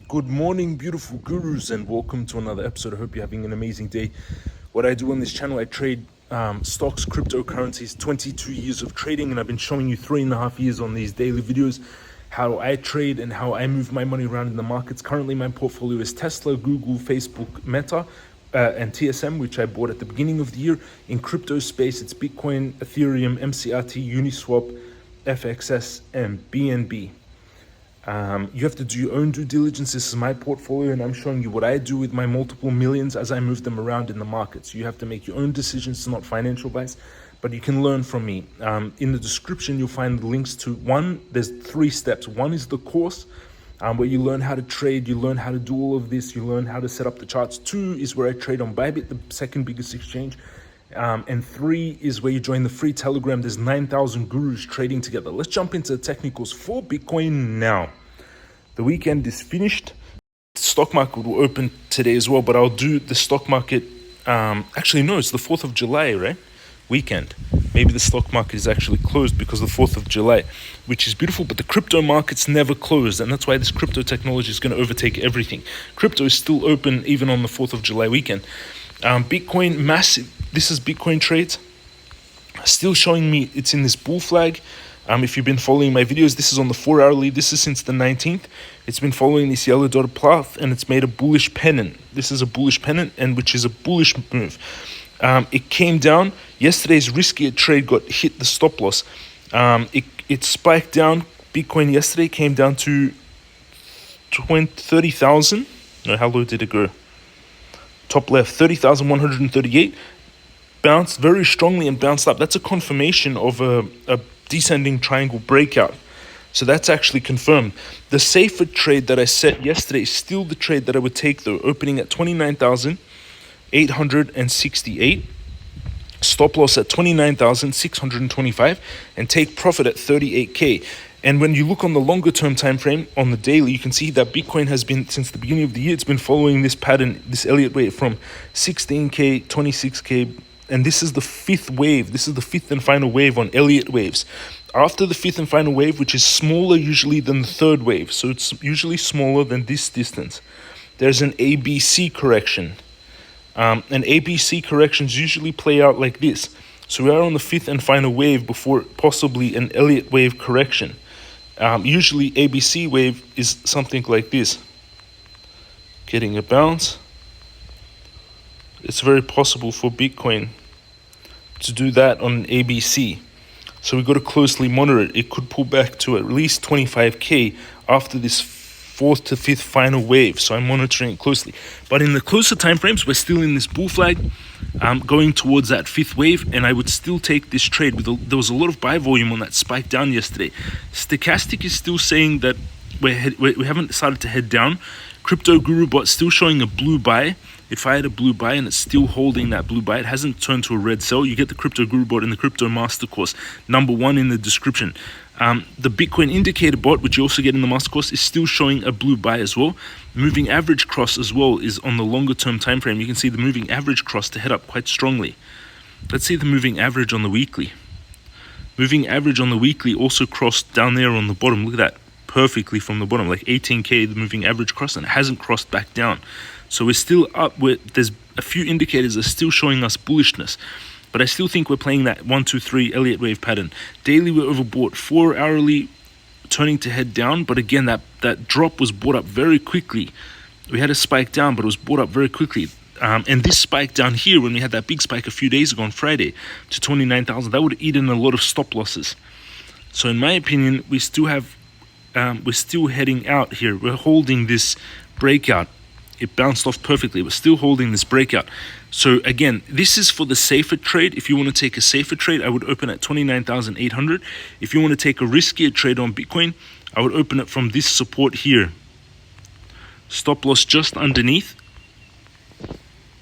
Good morning, beautiful gurus, and welcome to another episode. I hope you're having an amazing day. What I do on this channel, I trade stocks, cryptocurrencies, 22 years of trading, and I've been showing you 3.5 years on these daily videos how I trade and how I move my money around in the markets. Currently, my portfolio is Tesla, Google, Facebook, Meta, and TSM, which I bought at the beginning of the year. In crypto space, it's Bitcoin, Ethereum, MCRT, Uniswap, FXS, and BNB. You have to do your own due diligence. This is my portfolio, and I'm showing you what I do with my multiple millions as I move them around in the markets. You have to make your own decisions. It's not financial advice, but you can learn from me. In the description, you'll find links to there's 3 steps. One is the course, where you learn how to trade, you learn how to do all of this, you learn how to set up the charts. 2 is where I trade on Bybit, the second biggest exchange. And 3 is where you join the free Telegram. There's 9,000 gurus trading together. Let's jump into the technicals for Bitcoin now. The weekend is finished. The stock market will open today as well, but I'll do the stock market. Actually, no, it's the 4th of July, right? Weekend. Maybe the stock market is actually closed because of the 4th of July, which is beautiful, but the crypto market's never closed, and that's why this crypto technology is going to overtake everything. Crypto is still open even on the 4th of July weekend. Bitcoin, massive. This is Bitcoin trades. Still showing me it's in this bull flag. If you've been following my videos, this is on the 4-hourly. This is since the 19th. It's been following this yellow dotted path, and it's made a bullish pennant. This is a bullish pennant, and which is a bullish move. It came down. Yesterday's riskier trade got hit the stop loss. It spiked down. Bitcoin yesterday came down to 30,000. No, how low did it go? Top left, 30,138. Bounced very strongly and bounced up. That's a confirmation of a descending triangle breakout. So that's actually confirmed. The safer trade that I set yesterday is still the trade that I would take, though, opening at 29,868. Stop loss at 29,625 and take profit at 38K. And when you look on the longer term time frame on the daily, you can see that Bitcoin has been, since the beginning of the year, it's been following this pattern, this Elliott wave from 16K, 26K, and this is the 5th wave. This is the 5th and final wave on Elliott waves. After the 5th and final wave, which is smaller usually than the 3rd wave, so it's usually smaller than this distance, there's an ABC correction. And ABC corrections usually play out like this. So we are on the 5th and final wave before possibly an Elliott wave correction. Usually ABC wave is something like this. Getting a bounce. It's very possible for Bitcoin to do that on ABC. So we've got to closely monitor it. It could pull back to at least 25K after this 4th to 5th final wave. So I'm monitoring it closely. But in the closer time frames, we're still in this bull flag, going towards that 5th wave, and I would still take this trade. There was a lot of buy volume on that spike down yesterday. Stochastic is still saying that we haven't started to head down. Crypto Guru Bot still showing a blue buy. It fired a blue buy and it's still holding that blue buy. It hasn't turned to a red sell. You get the Crypto Guru Bot in the Crypto Master Course, #1 in the description. The Bitcoin Indicator Bot, which you also get in the Master Course, is still showing a blue buy as well. Moving average cross as well is on the longer term time frame. You can see the moving average cross to head up quite strongly. Let's see the moving average on the weekly. Moving average on the weekly also crossed down there on the bottom. Look at that. Perfectly from the bottom, like 18K, the moving average cross, and it hasn't crossed back down. So we're still up. There's a few indicators that are still showing us bullishness, but I still think we're playing that 1, 2, 3 Elliott wave pattern. Daily, we're overbought. 4-hourly, turning to head down, but again, that drop was bought up very quickly. We had a spike down, but it was bought up very quickly. And this spike down here, when we had that big spike a few days ago on Friday to 29,000, that would have eaten a lot of stop losses. So in my opinion, we're still heading out here. We're holding this breakout. It bounced off perfectly. We're still holding this breakout. So again, this is for the safer trade. If you want to take a safer trade, I would open at 29,800. If you want to take a riskier trade on Bitcoin, I would open it from this support here. Stop loss just underneath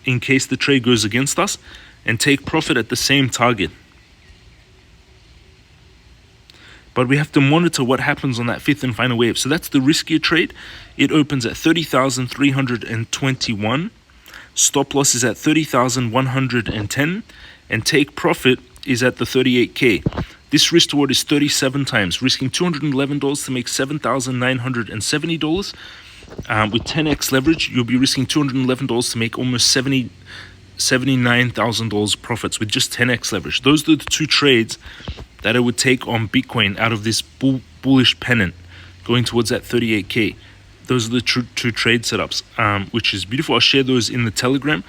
in case the trade goes against us, and take profit at the same target. But we have to monitor what happens on that 5th and final wave. So that's the riskier trade. It opens at 30,321. Stop loss is at 30,110. And take profit is at the 38K. This risk reward is 37 times, risking $211 to make $7,970. with 10x leverage, you'll be risking $211 to make almost $79,000 profits with just 10x leverage. Those are the two trades that I would take on Bitcoin out of this bullish pennant going towards that 38K. Those are the two trade setups, which is beautiful. I'll share those in the Telegram.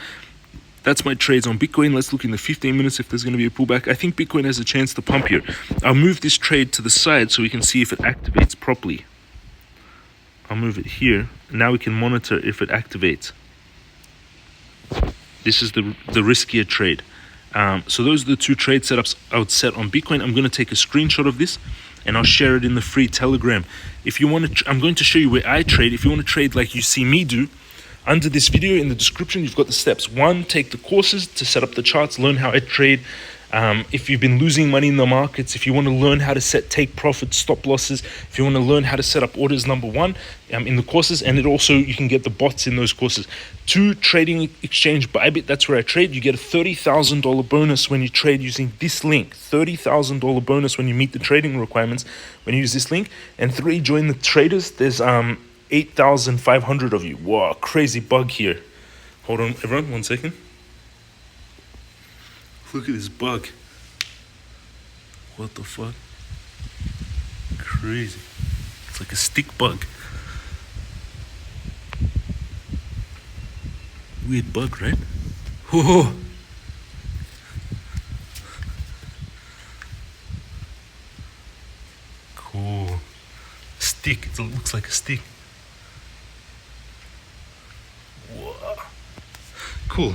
That's my trades on Bitcoin. Let's look in the 15 minutes if there's going to be a pullback. I think Bitcoin has a chance to pump here. I'll move this trade to the side so we can see if it activates properly. I'll move it here. Now we can monitor if it activates. This is the riskier trade. So those are the two trade setups I would set on Bitcoin. I'm going to take a screenshot of this and I'll share it in the free Telegram. If you want to, I'm going to show you where I trade. If you want to trade like you see me do, under this video in the description, you've got the steps. 1, take the courses to set up the charts, learn how I trade. If you've been losing money in the markets, if you want to learn how to take profits, stop losses, if you want to learn how to set up orders, number 1, in the courses, and it also, you can get the bots in those courses. 2, trading exchange Bybit, that's where I trade. You get a $30,000 bonus when you trade using this link. $30,000 bonus when you meet the trading requirements when you use this link. And 3, join the traders. There's 8,500 of you. Wow, crazy bug here. Hold on, everyone, 1 second. Look at this bug. What the fuck? Crazy. It's like a stick bug. Weird bug, right? Whoa. Cool. Stick. It looks like a stick. Whoa. Cool.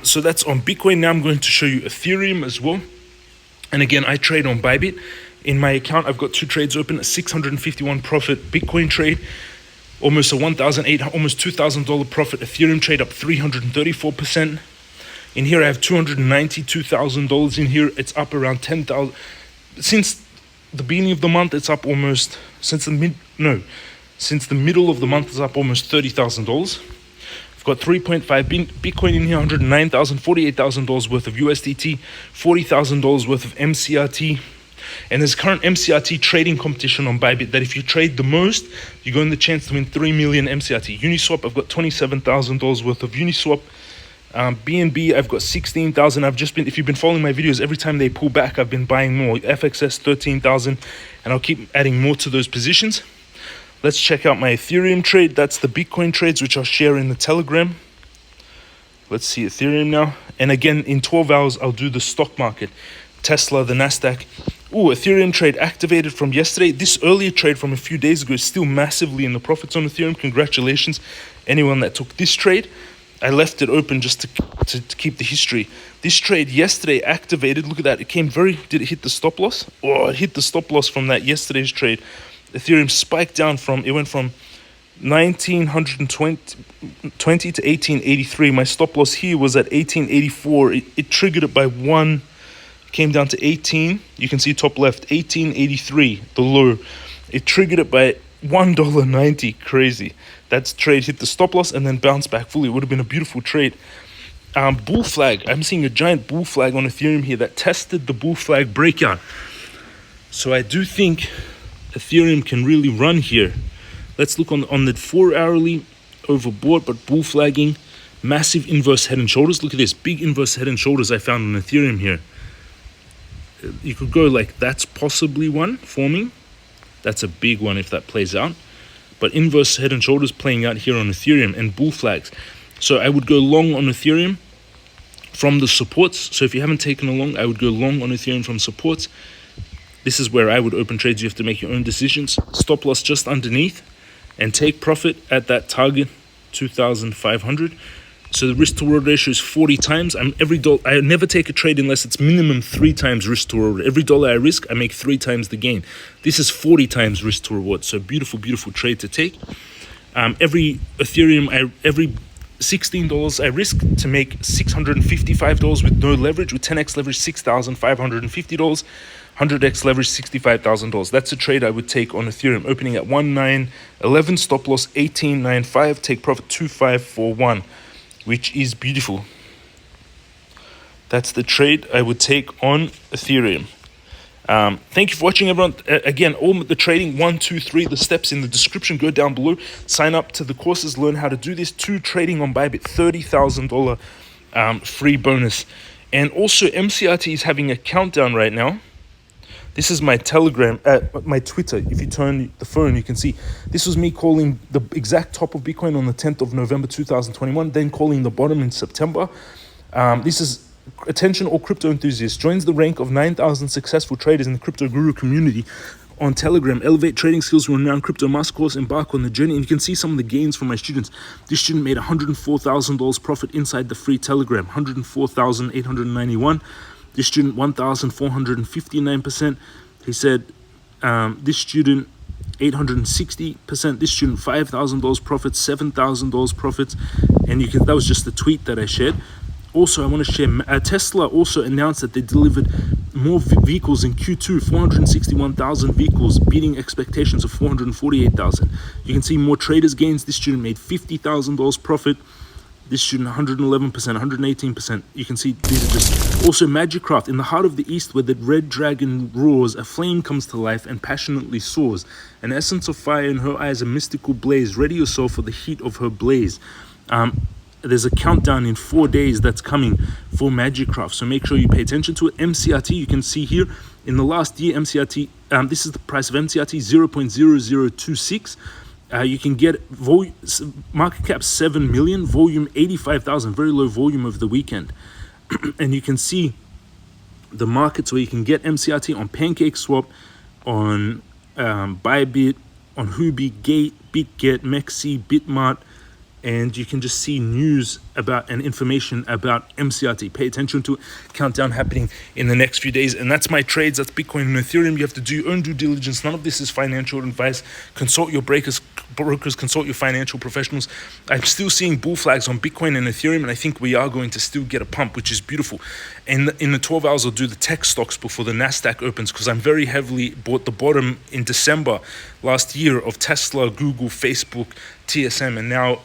So that's on Bitcoin. Now I'm going to show you Ethereum as well. And again, I trade on Bybit. In my account, I've got 2 trades open, a 651 profit Bitcoin trade, almost a $1,800, almost $2,000 profit Ethereum trade, up 334%. In here, I have $292,000 in here. It's up around 10,000. Since the beginning of the month, it's up almost, since the middle of the month, it's up almost $30,000. I've got 3.5 Bitcoin in here, $109,000, $48,000 worth of USDT, $40,000 worth of MCRT. And there's current MCRT trading competition on Bybit that if you trade the most, you go in the chance to win 3 million MCRT. Uniswap, I've got $27,000 worth of Uniswap. BNB, I've got 16,000. I've just been, if you've been following my videos, every time they pull back, I've been buying more. FXS, 13,000, and I'll keep adding more to those positions. Let's check out my Ethereum trade. That's the Bitcoin trades, which I'll share in the Telegram. Let's see Ethereum now. And again, in 12 hours, I'll do the stock market. Tesla, the Nasdaq. Ooh, Ethereum trade activated from yesterday. This earlier trade from a few days ago is still massively in the profits on Ethereum. Congratulations, anyone that took this trade. I left it open just to keep the history. This trade yesterday activated. Look at that. It came did it hit the stop loss? Oh, it hit the stop loss from that yesterday's trade. Ethereum spiked down it went from 1920 to 1883. My stop loss here was at 1884. It triggered it by 1, came down to 18. You can see top left, 1883, the low. It triggered it by $1.90. Crazy. That trade hit the stop loss and then bounced back fully. It would have been a beautiful trade. Bull flag. I'm seeing a giant bull flag on Ethereum here that tested the bull flag breakout. So I do think Ethereum can really run here. Let's look on the 4-hourly, overbought but bull flagging, massive inverse head and shoulders. Look at this big inverse head and shoulders I found on Ethereum here. You could go like that's possibly one forming. That's a big one if that plays out. But inverse head and shoulders playing out here on Ethereum and bull flags. So I would go long on Ethereum from the supports. So if you haven't taken a long, I would go long on Ethereum from supports. This is where I would open trades. You have to make your own decisions. Stop loss just underneath and take profit at that target, 2,500. So the risk to reward ratio is 40 times. I never take a trade unless it's minimum 3 times risk to reward. Every dollar I risk, I make 3 times the gain. This is 40 times risk to reward. So beautiful, beautiful trade to take. Every Ethereum, every $16 I risk to make $655 with no leverage. With 10x leverage, $6,550. 100x leverage, $65,000. That's a trade I would take on Ethereum. Opening at 1911, stop loss 1895, take profit 2541, which is beautiful. That's the trade I would take on Ethereum. Thank you for watching, everyone. Again, all the trading 1, 2, 3, the steps in the description. Go down below, sign up to the courses, learn how to do this. 2 trading on Bybit, $30,000 free bonus. And also MCRT is having a countdown right now. This is my Telegram, my Twitter. If you turn the phone, you can see this was me calling the exact top of Bitcoin on the 10th of November 2021, then calling the bottom in September. This is attention all crypto enthusiasts. Joins the rank of 9,000 successful traders in the crypto guru community on Telegram. Elevate trading skills from renowned crypto master course. Embark on the journey. And you can see some of the gains from my students. This student made $104,000 profit inside the free Telegram. 104,891. This student 1,459%. He said this student 860%. This student $5,000 profits, $7,000 profits. And you can, that was just the tweet that I shared. Also, I want to share, Tesla also announced that they delivered more vehicles in Q2, 461,000 vehicles, beating expectations of 448,000. You can see more traders gains. This student made $50,000 profit. This student 111%, 118%. You can see these are just also Magicraft. In the heart of the east, where the red dragon roars, a flame comes to life and passionately soars. An essence of fire in her eyes, a mystical blaze. Ready yourself for the heat of her blaze. There's a countdown in 4 days that's coming for Magicraft, so make sure you pay attention to it. MCRT, you can see here in the last year, MCRT, this is the price of MCRT, 0.0026. You can get market cap 7 million, volume 85,000, very low volume of the weekend. And you can see the markets where you can get MCRT on PancakeSwap, on Bybit, on Huobi, Gate, BitGet, Mexi, Bitmart, and you can just see news about and information about MCRT. Pay attention to it. Countdown happening in the next few days. And that's my trades. That's Bitcoin and Ethereum. You have to do your own due diligence. None of this is financial advice. Consult your brokers, consult your financial professionals. I'm still seeing bull flags on Bitcoin and Ethereum, and I think we are going to still get a pump, which is beautiful. And in the 12 hours, I'll do the tech stocks before the NASDAQ opens, because I'm very heavily bought the bottom in December last year of Tesla, Google, Facebook, TSM, and now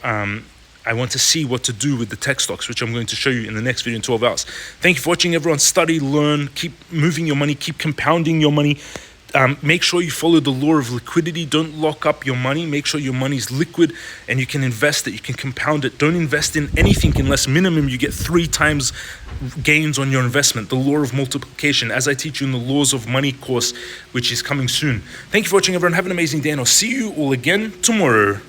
I want to see what to do with the tech stocks, which I'm going to show you in the next video in 12 hours. Thank you for watching, everyone. Study, learn, keep moving your money, keep compounding your money. Make sure you follow the law of liquidity. Don't lock up your money. Make sure your money is liquid and you can invest it. You can compound it. Don't invest in anything unless minimum you get 3 times gains on your investment. The law of multiplication, as I teach you in the Laws of Money course, which is coming soon. Thank you for watching, everyone. Have an amazing day, and I'll see you all again tomorrow.